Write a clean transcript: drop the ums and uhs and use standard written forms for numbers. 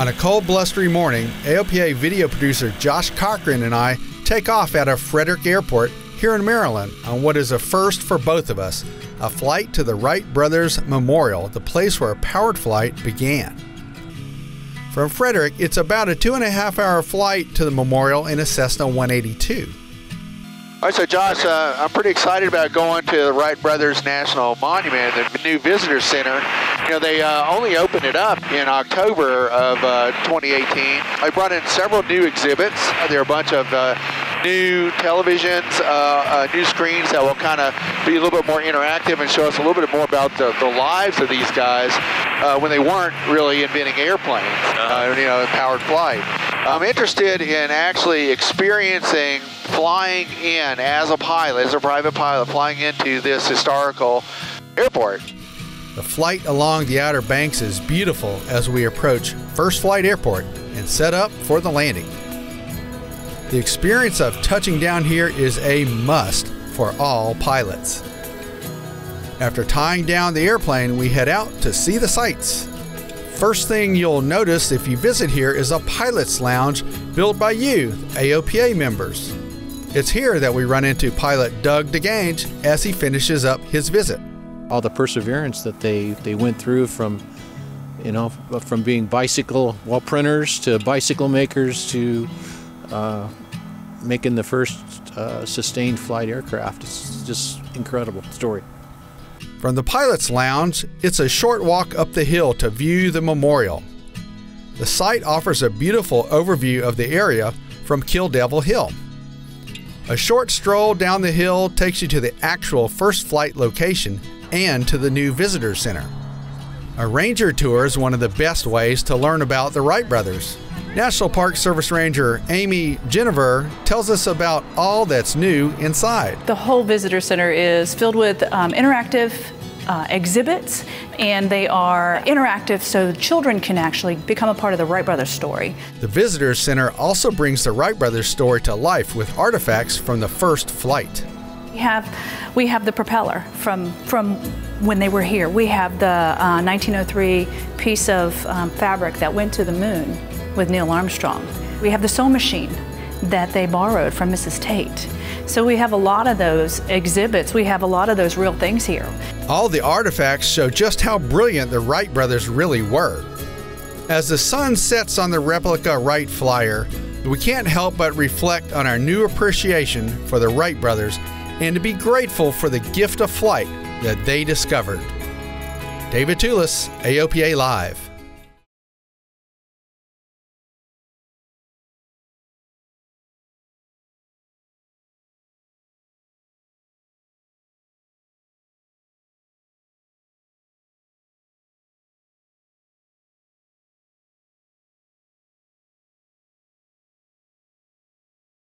On a cold, blustery morning, AOPA video producer Josh Cochran and I take off out of Frederick Airport here in Maryland on what is a first for both of us, a flight to the Wright Brothers Memorial, the place where a powered flight began. From Frederick, it's about a 2.5-hour flight to the memorial in a Cessna 182. All right, so Josh, I'm pretty excited about going to the Wright Brothers National Monument, the new visitor center. You know, they only opened it up in October of 2018. They brought in several new exhibits. There are a bunch of new televisions, new screens that will kind of be a little bit more interactive and show us a little bit more about the lives of these guys when they weren't really inventing airplanes, you know, powered flight. I'm interested in actually experiencing flying in as a pilot, as a private pilot, flying into this historical airport. The flight along the Outer Banks is beautiful as we approach First Flight Airport and set up for the landing. The experience of touching down here is a must for all pilots. After tying down the airplane, we head out to see the sights. First thing you'll notice if you visit here is a pilot's lounge built by you, AOPA members. It's here that we run into pilot Doug DeGange as he finishes up his visit. All the perseverance that they went through from, you know, from being bicycle wall printers to bicycle makers to making the first sustained flight aircraft. It's just incredible story. From the pilot's lounge, it's a short walk up the hill to view the memorial. The site offers a beautiful overview of the area from Kill Devil Hill. A short stroll down the hill takes you to the actual first flight location and to the new visitor center. A ranger tour is one of the best ways to learn about the Wright brothers. National Park Service Ranger Amy Genever tells us about all that's new inside. The whole visitor center is filled with interactive exhibits, and they are interactive so children can actually become a part of the Wright Brothers story. The visitor center also brings the Wright Brothers story to life with artifacts from the first flight. We have the propeller from when they were here. We have the 1903 piece of fabric that went to the moon with Neil Armstrong. We have the sewing machine that they borrowed from Mrs. Tate. So we have a lot of those exhibits. We have a lot of those real things here. All the artifacts show just how brilliant the Wright brothers really were. As the sun sets on the replica Wright Flyer, we can't help but reflect on our new appreciation for the Wright brothers and to be grateful for the gift of flight that they discovered. David Toulis, AOPA Live.